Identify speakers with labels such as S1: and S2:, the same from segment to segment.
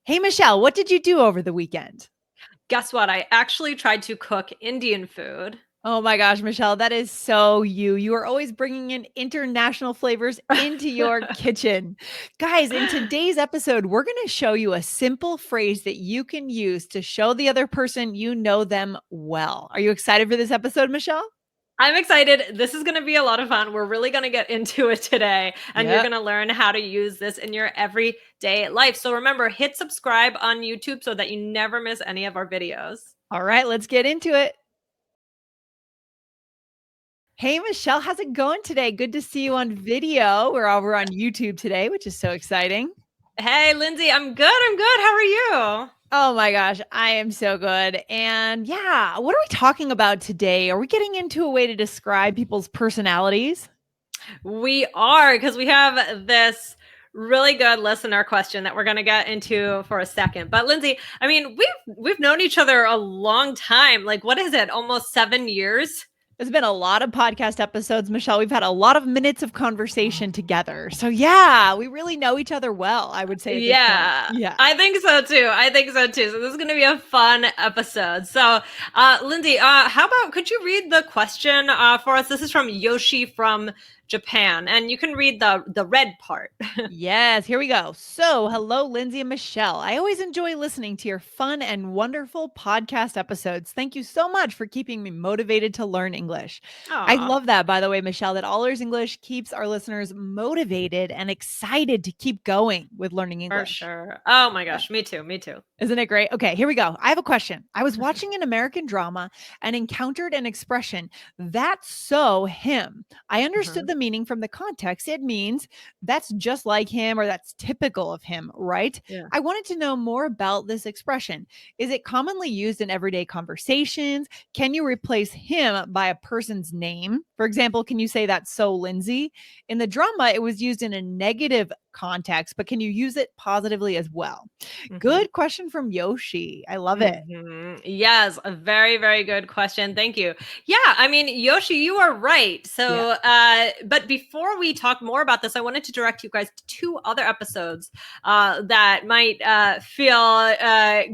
S1: Hey, Michelle, what did you do over the weekend?
S2: Guess what? I actually tried to cook Indian food.
S1: Oh my gosh, Michelle, that is so you. You are always bringing in international flavors into your kitchen. Guys, in today's episode, we're going to show you a simple phrase that you can use to show the other person you know them well. Are you excited for this episode, Michelle?
S2: I'm excited. This is going to be a lot of fun. We're really going to get into it today, and you're
S1: Yep.
S2: going to learn how to use this in your everyday life. So remember, hit subscribe on YouTube so that you never miss any of our videos.
S1: All right, let's get into it. Hey, Michelle, how's it going today? Good to see you on video. We're over on YouTube today, which is so exciting.
S2: Hey, Lindsay, I'm good. I'm good. How are you?
S1: Oh my gosh, I am so good. And yeah, what are we talking about today? Are we getting into a way to describe people's personalities?
S2: We are, because we have this really good listener question that we're going to get into for a second. But Lindsay, I mean, we've known each other a long time. Like, what is it? Almost 7 years?
S1: There's been a lot of podcast episodes, Michelle. We've had a lot of minutes of conversation together. So yeah, we really know each other well, I would say at this point.
S2: Yeah,
S1: Yeah.
S2: I think so too. I think so too. So this is going to be a fun episode. So, Lindsay, how about could you read the question for us? This is from Yoshi from Japan, and you can read the red part.
S1: Yes, here we go. So, hello, Lindsay and Michelle. I always enjoy listening to your fun and wonderful podcast episodes. Thank you so much for keeping me motivated to learn English. I
S2: Aw.
S1: love that, by the way, Michelle, that All Ears English keeps our listeners motivated and excited to keep going with learning
S2: For
S1: English.
S2: sure. Oh my
S1: Yeah.
S2: gosh, me too. Me too.
S1: Isn't it great? Okay, here we go. I have a question. I was watching an American drama and encountered an expression, that's so him. I understood the meaning from the context. It means that's just like him or that's typical of him, right?
S2: Yeah.
S1: I wanted to know more about this expression. Is it commonly used in everyday conversations? Can you replace him by a person's name? For example, can you say that's so Lindsay? In the drama, it was used in a negative context, but can you use it positively as well?
S2: Mhm.
S1: Good question from Yoshi. I love it.
S2: Yes, a very, very good question. Thank you. Yeah, I mean, Yoshi, you are right.
S1: Yeah.
S2: So, but before we talk more about this, I wanted to direct you guys to two other episodes that might feel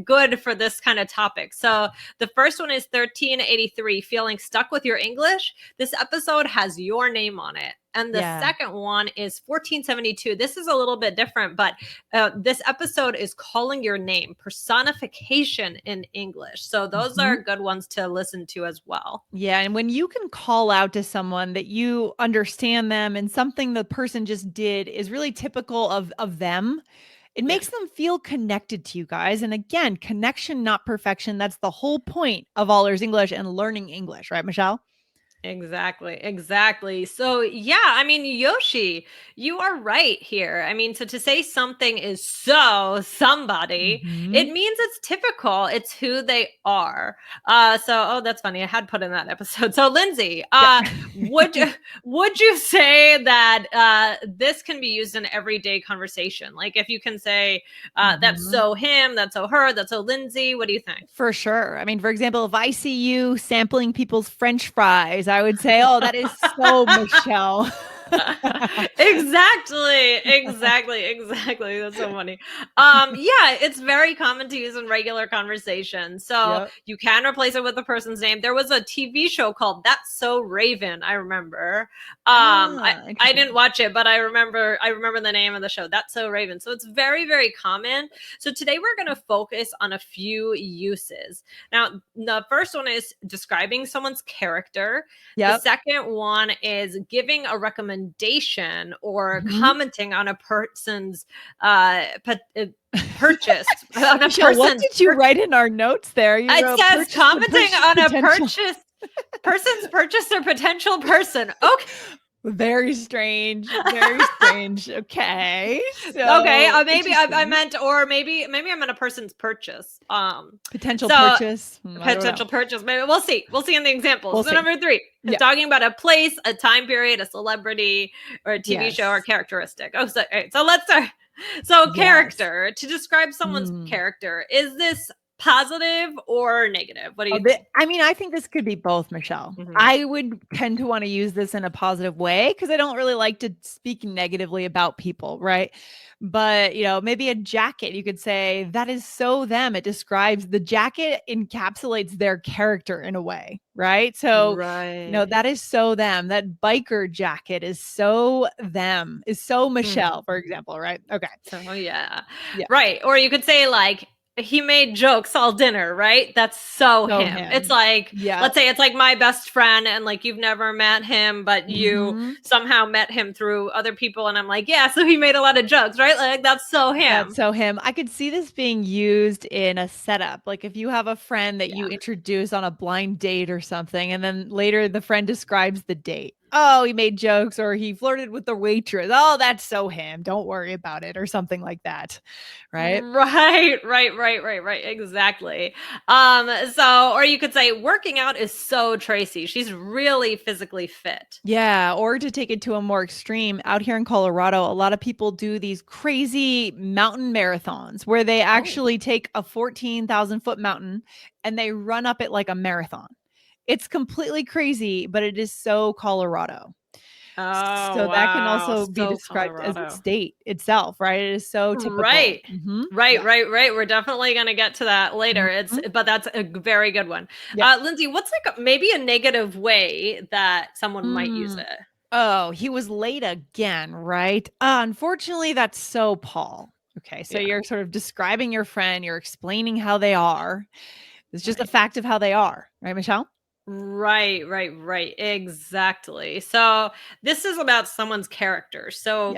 S2: good for this kind of topic. So, the first one is 1383, Feeling Stuck with Your English. This episode has your name on it. And the
S1: Yeah.
S2: second one is 1472. This is a little bit different, but this episode is Calling Your Name, personification in English. So those
S1: Mhm.
S2: are good ones to listen to as well.
S1: Yeah, and when you can call out to someone that you understand them and something the person just did is really typical of them, it
S2: Yeah.
S1: makes them feel connected to you guys. And again, connection, not perfection. That's the whole point of All Ears English and learning English, right, Michelle?
S2: Exactly, exactly. So, yeah, I mean, Yoshi, you are right here. I mean, so to say something is so somebody, it
S1: Mhm.
S2: means it's typical. It's who they are. Oh, that's funny. I had put in that episode. So, Lindsay,
S1: Yeah.
S2: would you would you say that this can be used in everyday conversation? Like, if you can say that's
S1: Mhm.
S2: so him, that's so her, that's so Lindsay. What do you think?
S1: For sure. I mean, for example, if I see you sampling people's French fries, I would say, "Oh, that is so Michelle."
S2: Exactly. That's so funny. Yeah, it's very common to use in regular conversation. So
S1: Yep.
S2: you can replace it with the person's name. There was a TV show called That's So Raven, I remember.
S1: Ah,
S2: I didn't
S1: interesting.
S2: watch it, but I remember the name of the show. That's So Raven. So it's very, very common. So today we're going to focus on a few uses. Now, the first one is describing someone's character. The
S1: Yep.
S2: second one is giving a recommendation or
S1: Mhm.
S2: commenting on a person's purchase on a
S1: Michelle, what
S2: person's
S1: did you write in our notes there? You
S2: it
S1: wrote
S2: says
S1: purchase or
S2: commenting
S1: purchase
S2: on a
S1: potential.
S2: person's purchase or potential person. Okay.
S1: Very strange, very strange. Okay.
S2: Okay,
S1: So,
S2: maybe I
S1: interesting.
S2: meant, or maybe I meant a person's purchase.
S1: Potential
S2: So
S1: purchase. I don't know.
S2: potential purchase. Maybe we'll see. We'll see in the examples.
S1: We'll
S2: So
S1: see.
S2: number three is
S1: Yeah.
S2: talking about a place, a time period, a celebrity, or a TV show or
S1: Yes.
S2: characteristic. Oh, so, all right, so let's start. So
S1: Yes.
S2: character, to describe someone's
S1: Mm.
S2: character, is this positive or negative? What do you think?
S1: I mean, I think this could be both, Michelle.
S2: Mhm.
S1: I would tend to want to use this in a positive way because I don't really like to speak negatively about people, right? But, maybe a jacket, you could say that is so them. It describes the jacket encapsulates their character in a way, right? So,
S2: Right.
S1: that is so them. That biker jacket is so them, is so Michelle, for example, right? Okay.
S2: So yeah.
S1: Yeah.
S2: Right. Or you could say like he made jokes all dinner, right? That's so
S1: So
S2: him. It's
S1: him.
S2: like,
S1: Yeah.
S2: let's say it's like my best friend and like you've never met him, but you
S1: Mhm.
S2: somehow met him through other people. And I'm like, yeah, so he made a lot of jokes, right? Like that's so
S1: That's
S2: him.
S1: so him. I could see this being used in a setup. Like if you have a friend that you
S2: Yeah.
S1: introduce on a blind date or something, and then later the friend describes the date. Oh, he made jokes or he flirted with the waitress. Oh, that's so him. Don't worry about it or something like that. Right?
S2: Right. Exactly. So or you could say working out is so Tracy. She's really physically fit.
S1: Yeah, or to take it to a more extreme, out here in Colorado, a lot of people do these crazy mountain marathons where they
S2: Oh.
S1: actually take a 14,000-foot mountain and they run up it like a marathon. It's completely crazy, but it is so Colorado.
S2: Oh,
S1: So that can
S2: wow.
S1: also be
S2: So
S1: described as the
S2: Colorado.
S1: state itself, right? It is so typical.
S2: Right.
S1: Yeah.
S2: Right. We're definitely going to get to that later.
S1: Mhm.
S2: But that's a very good one.
S1: Yeah.
S2: Lindsay, what's like maybe a negative way that someone might use
S1: Mm.
S2: it?
S1: Oh, he was late again, right? Unfortunately, that's so Paul. Okay, so
S2: Yeah.
S1: you're sort of describing your friend, you're explaining how they are. It's just a
S2: Right.
S1: fact of how they are, right, Michelle?
S2: Right. Exactly. So this is about someone's character.
S1: Yeah.
S2: So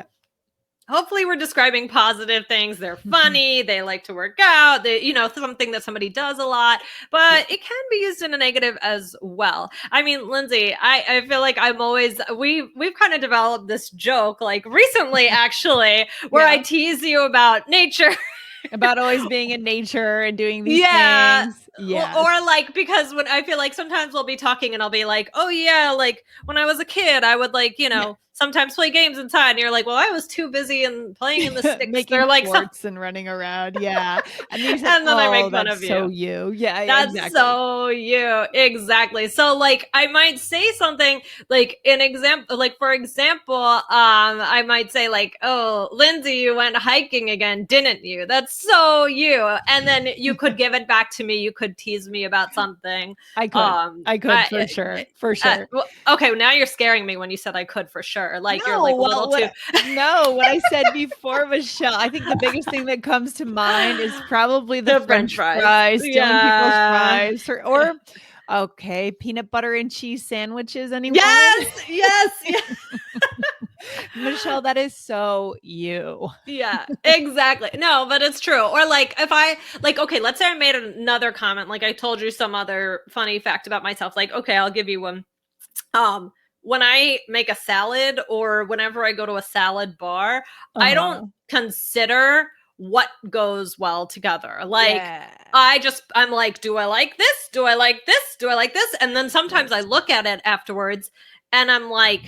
S2: hopefully we're describing positive things. They're funny, they like to work out, something that somebody does a lot,
S1: Yeah.
S2: but it can be used in a negative as well. I mean, Lindsay, I feel like we've kind of developed this joke like recently actually where I
S1: Yeah.
S2: tease you about nature.
S1: About always being in nature and doing these
S2: Yeah.
S1: things. Yes.
S2: Or like because when I feel like sometimes we'll be talking and I'll be like, oh yeah, like when I was a kid, I would like,
S1: Yeah.
S2: sometimes play games inside. And you're like, well, I was too busy and playing in the sticks.
S1: Making
S2: They're like so
S1: forts and running around. Yeah. And then you said,
S2: and then I
S1: "Oh,
S2: make fun
S1: that's
S2: of
S1: so
S2: you.
S1: you." Yeah, yeah,
S2: That's
S1: exactly.
S2: so you. Exactly. So like I might say something like an example like for example, I might say like, "Oh, Lindsay, you went hiking again, didn't you?" That's so you. And then you could give it back to me. You could tease me about something.
S1: I could.
S2: Um
S1: I could
S2: I,
S1: for sure. For sure.
S2: well, okay, now you're scaring me when you said I could for sure. Like you're
S1: No,
S2: like a
S1: well,
S2: little too
S1: what I said before, Michelle, I think the biggest thing that comes to mind is probably the
S2: the French
S1: French
S2: fries.
S1: fries, stealing people's
S2: Yeah.
S1: fries, or okay, peanut butter and cheese sandwiches, anyone?
S2: Yes.
S1: Michelle, that is so you.
S2: Yeah, exactly. No, but it's true. Or like if I like okay, let's say I made another comment like I told you some other funny fact about myself. Like okay, I'll give you one. When I make a salad or whenever I go to a salad bar, I don't
S1: Uh-huh.
S2: consider what goes well together. Like
S1: Yeah.
S2: I'm like, do I like this? Do I like this? Do I like this? And then sometimes I
S1: Yes.
S2: look at it afterwards and I'm like,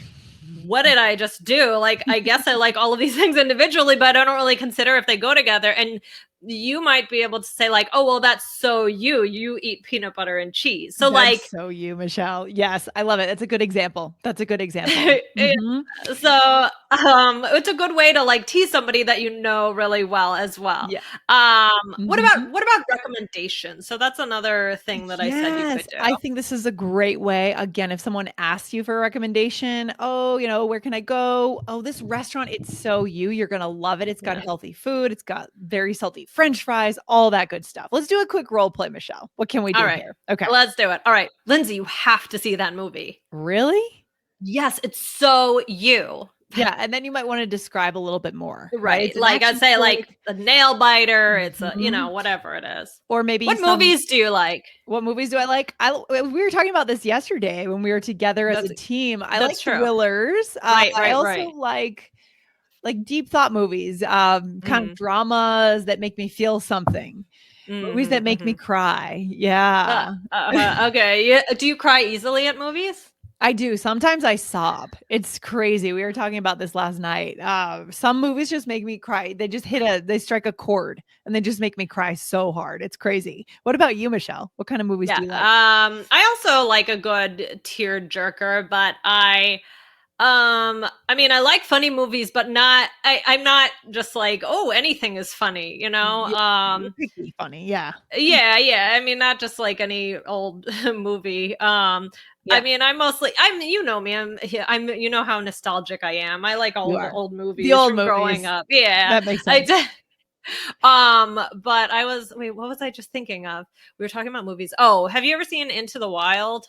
S2: what did I just do? Like, I guess I like all of these things individually, but I don't really consider if they go together. And you might be able to say, like, oh, well, that's so you. You eat peanut butter and cheese. So,
S1: That's
S2: like,
S1: so you, Michelle. Yes, I love it. That's a good example. That's a good example.
S2: yeah,
S1: Mhm.
S2: so it's a good way to like tease somebody that you know really well as well.
S1: Yeah.
S2: What
S1: Mhm.
S2: about recommendations? So that's another thing that I said you could
S1: Yes,
S2: do.
S1: I think this is a great way. Again, if someone asks you for a recommendation, oh, where can I go? Oh, this restaurant, it's so you. You're going to love it. It's got
S2: Yeah.
S1: healthy food. It's got very salty French fries, all that good stuff. Let's do a quick role play, Michelle. What can we
S2: All
S1: do
S2: right.
S1: here? Okay.
S2: Let's do it. All right. Lindsay, you have to see that movie.
S1: Really?
S2: Yes, it's so you.
S1: Yeah. And then you might want to describe a little bit more, right?
S2: Right.
S1: It's an
S2: Like I'd
S1: action
S2: say
S1: flick.
S2: like a nail biter, it's a,
S1: Mhm.
S2: whatever it is.
S1: Or maybe
S2: What
S1: some.
S2: movies do you like?
S1: What movies do I like? We were talking about this yesterday when we were together as a
S2: That's
S1: team. I like
S2: that's true.
S1: thrillers. I also
S2: Right.
S1: like deep thought movies, kind of
S2: Mhm.
S1: dramas that make me feel something, movies that make me
S2: Mhm.
S1: cry. Yeah.
S2: Okay. Yeah. Do you cry easily at movies?
S1: I do. Sometimes I sob. It's crazy. We were talking about this last night. Some movies just make me cry. They strike a chord and they just make me cry so hard. It's crazy. What about you, Michelle? What kind of movies
S2: Yeah.
S1: do you like?
S2: I also like a good tear jerker, but I mean, I like funny movies, but I'm not just like, oh, anything is funny, you know?
S1: Yeah, you're picky funny. Yeah.
S2: Yeah. I mean, not just like any old movie. I
S1: Yeah,
S2: mean, you know me, yeah, you know how nostalgic I am. I like
S1: you
S2: all the
S1: are.
S2: old
S1: The
S2: movies
S1: old
S2: from growing
S1: movies.
S2: up. Yeah.
S1: That makes
S2: I
S1: sense.
S2: did. But wait, what was I just thinking of? We were talking about movies. Oh, have you ever seen Into the Wild?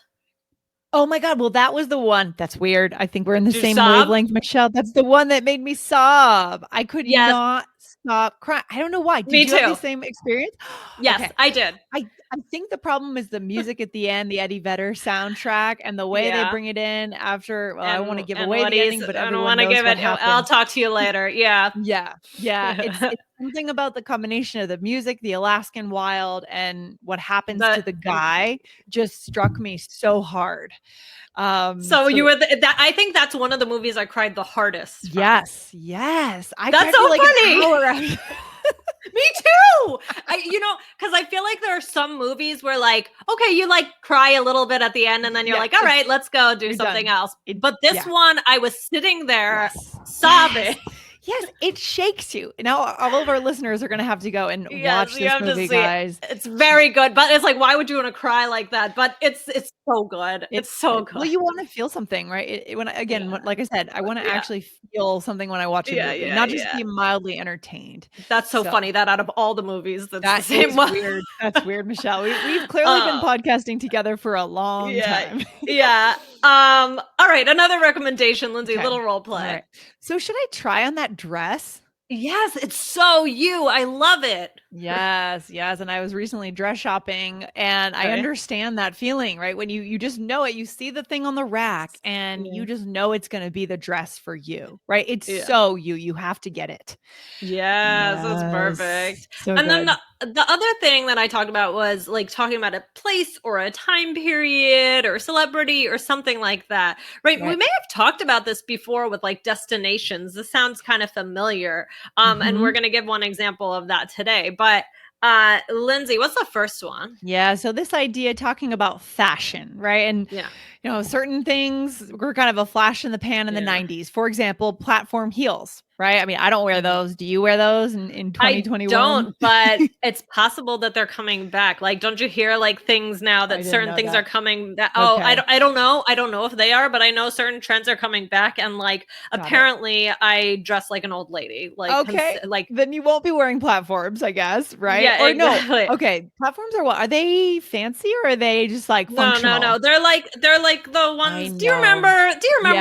S1: Oh my God. Well, that was the one. That's weird. I think we're in the
S2: Did you
S1: same
S2: sob?
S1: wavelength, Michelle. That's the one that made me sob. I could
S2: Yes,
S1: not stop crying. I don't know why. Did
S2: me
S1: you have the
S2: too.
S1: same experience?
S2: Yes,
S1: Okay.
S2: I did.
S1: I think the problem is the music at the end, the Eddie Vedder soundtrack, and the way they
S2: Yeah.
S1: bring it in after. Well, I don't want to give
S2: And
S1: away
S2: what
S1: the
S2: he's
S1: ending, but
S2: I don't
S1: everyone
S2: want to
S1: knows
S2: give
S1: what
S2: it. I'll
S1: happened.
S2: talk to you later. Yeah.
S1: Yeah. It's something about the combination of the music, the Alaskan Wild, and what happens to
S2: But
S1: the guy just struck me so hard.
S2: so you
S1: So
S2: were that. I think that's one of the movies I cried the hardest from.
S1: yes, I
S2: That's
S1: cried
S2: so
S1: for like an
S2: funny.
S1: hour after.
S2: Me too. Because I feel like there are some movies where, like, okay, you like cry a little bit at the end, and then you're
S1: Yeah,
S2: like, all right, let's go do
S1: you're
S2: something
S1: done.
S2: else. But this
S1: Yeah.
S2: one, I was sitting there
S1: Yes.
S2: sobbing.
S1: Yes. Yes, it shakes you. Now, all of our listeners are going to have to go and
S2: Yes,
S1: watch
S2: you
S1: this
S2: have to
S1: movie,
S2: see it.
S1: guys.
S2: It's very good, but it's like, why would you want to cry like that? But it's so good.
S1: It
S2: It's so
S1: well,
S2: good.
S1: you want to feel something, right? Like I said, I want to
S2: Yeah,
S1: actually feel something when I watch a movie, not just
S2: yeah.
S1: be mildly entertained.
S2: That's so
S1: So
S2: funny that out of all the movies, that's the
S1: that
S2: same
S1: is
S2: one.
S1: weird. That's weird, Michelle. We've clearly been
S2: Um,
S1: podcasting together for a long
S2: yeah,
S1: time.
S2: yeah. All right, another recommendation, Lindsay.
S1: Okay.
S2: Little role
S1: All
S2: play.
S1: right. So should I try on that dress?
S2: Yes, it's so you. I love it.
S1: Yes, and I was recently dress shopping and I
S2: Okay.
S1: understand that feeling, right? When you just know it, you see the thing on the rack and
S2: Yeah.
S1: you just know it's going to be the dress for you, right? It's
S2: Yeah.
S1: so you have to get it.
S2: Yes, that's
S1: Yes.
S2: perfect.
S1: So
S2: And then
S1: good.
S2: the other thing that I talked about was like talking about a place or a time period or celebrity or something like that. Right? We
S1: Right.
S2: may have talked about this before with like destinations. This sounds kind of familiar. And we're
S1: Mhm.
S2: going to give one example of that today. But Lindsay, what's the first one?
S1: Yeah, so this idea talking about fashion, right? And
S2: Yeah.
S1: certain things were kind of a flash in the pan in the
S2: Yeah.
S1: 90s. For example, platform heels, right? I mean, I don't wear those. Do you wear those in
S2: I
S1: 2021?
S2: don't, but it's possible that they're coming back. Like, don't you hear like things now
S1: I
S2: that
S1: didn't
S2: certain
S1: know
S2: things are
S1: that.
S2: coming that
S1: Okay.
S2: I don't know. I don't know if they are, but I know certain trends are coming back and like
S1: Got it.
S2: apparently I dress like an old lady.
S1: Okay.
S2: Like
S1: Then you won't be wearing platforms, I guess, right?
S2: yeah,
S1: Or no.
S2: exactly.
S1: Okay. Platforms are what? Are they fancy or are they just like
S2: No.
S1: functional?
S2: They're like the
S1: I
S2: ones.
S1: know.
S2: Do you remember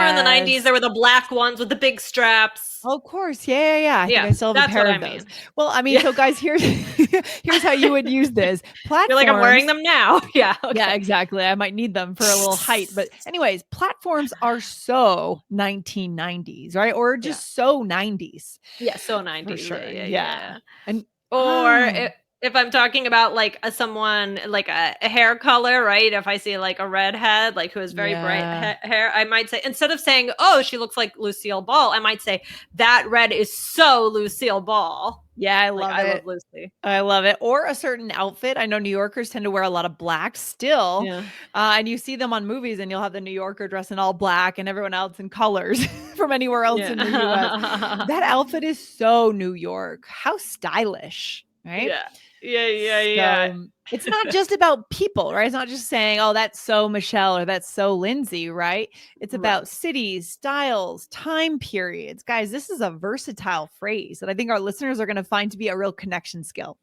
S2: in the 90s
S1: Yes.
S2: there were the black ones with the big straps?
S1: Oh, of course. Yeah. I think
S2: Yeah,
S1: I still have a
S2: that's
S1: pair
S2: what I
S1: of those.
S2: mean.
S1: Well, I mean,
S2: Yeah.
S1: so guys, here's here's how you would use this.
S2: You're like I'm wearing
S1: Platforms.
S2: them now. Yeah,
S1: Yeah,
S2: okay.
S1: exactly. I might need them for a little height. But anyways, platforms are so 1990s, right? Or
S2: Yeah.
S1: just so 90s
S2: Yeah, so
S1: for
S2: 90s.
S1: sure.
S2: Yeah.
S1: And
S2: Or
S1: oh,
S2: if I'm talking about like someone like a hair color, right? If I see like a redhead, like who has very bright
S1: yeah.
S2: hair, I might say instead of saying, "Oh, she looks like Lucille Ball," I might say that red is so Lucille Ball.
S1: Yeah, I
S2: Like
S1: love
S2: I love
S1: it.
S2: Lucy.
S1: I love it. Or a certain outfit. I know New Yorkers tend to wear a lot of black still.
S2: Yeah.
S1: And you see them on movies and you'll have the New Yorker dressed in all black and everyone else in colors from anywhere else in the US.
S2: Yeah.
S1: That outfit is so New York. How stylish, right?
S2: Yeah. Yeah.
S1: So it's not just about people, right? It's not just saying, oh, that's so Michelle or that's so Lindsay, right? It's
S2: Right.
S1: about cities, styles, time periods. Guys, this is a versatile phrase that I think our listeners are going to find to be a real connection skill.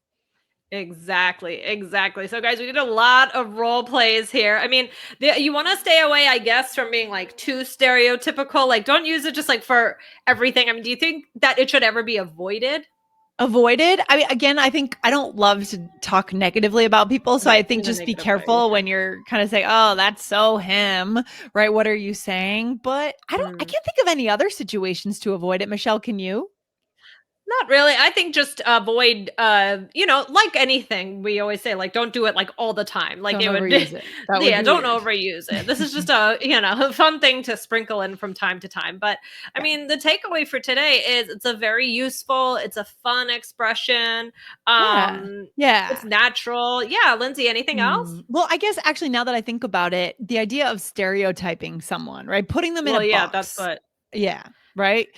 S2: Exactly. So, guys, we did a lot of role plays here. I mean, you want to stay away, I guess, from being like too stereotypical. Like, don't use it just like for everything. I mean, do you think that it should ever be avoided?
S1: Avoided. I mean, again, I think I don't love to talk negatively about people. So I
S2: Right.
S1: think
S2: In a
S1: just be
S2: negative way.
S1: careful
S2: Okay.
S1: when you're kind of saying, oh, that's so him, right? What are you saying? But I
S2: Mm.
S1: can't think of any other situations to avoid it. Michelle, can you?
S2: Not really. I think just avoid, like anything we always say, like, don't do it like all the time. Like
S1: Don't
S2: it would,
S1: overuse it. That would
S2: yeah,
S1: be
S2: don't
S1: weird.
S2: overuse it. This is just a fun thing to sprinkle in from time to time. But I
S1: Yeah.
S2: mean, the takeaway for today is it's a very useful, it's a fun expression.
S1: Yeah. Yeah.
S2: It's natural. Yeah, Lindsay, anything else?
S1: Well, I guess actually now that I think about it, the idea of stereotyping someone, right? Putting them in a
S2: Well, yeah, that's
S1: box.
S2: what.
S1: Yeah, right?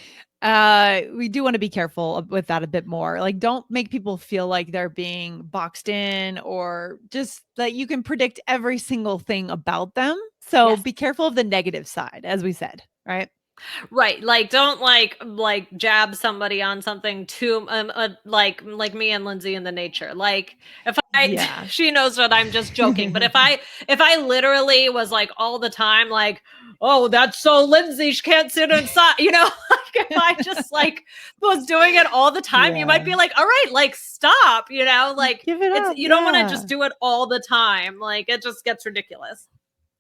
S1: We do want to be careful with that a bit more. Like, don't make people feel like they're being boxed in or just that you can predict every single thing about them. So
S2: Yes.
S1: be careful of the negative side, as we said, right?
S2: Right, like, don't, like, jab somebody on something too, like me and Lindsay in the nature, like, if I
S1: Yeah.
S2: she knows that I'm just joking, but if I literally was, like, all the time, like, "Oh, that's so Lindsay, she can't sit inside," like, if I just, like, was doing it all the time, you might
S1: Yeah.
S2: be like, "Alright, like, stop," like,
S1: Give it
S2: it's
S1: up.
S2: you don't wanna
S1: Yeah.
S2: just do it all the time, like, it just gets ridiculous.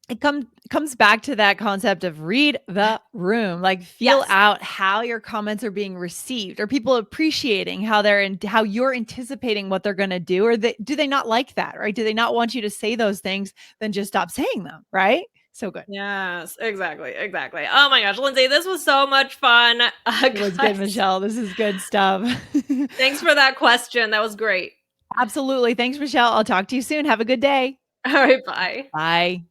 S1: It comes back to that concept of read the room. Like, feel
S2: Yes.
S1: out how your comments are being received. Are people appreciating how how you're anticipating what they're going to do, or do they not like that, right? Do they not want you to say those things? Then just stop saying them, right? So good.
S2: Yes, exactly, exactly. Oh my gosh, Lindsay, this was so much fun.
S1: It was good,
S2: Guys,
S1: Michelle. This is good stuff.
S2: thanks for that question. That was great.
S1: Absolutely. Thanks, Michelle. I'll talk to you soon. Have a good day.
S2: All right, bye.
S1: Bye.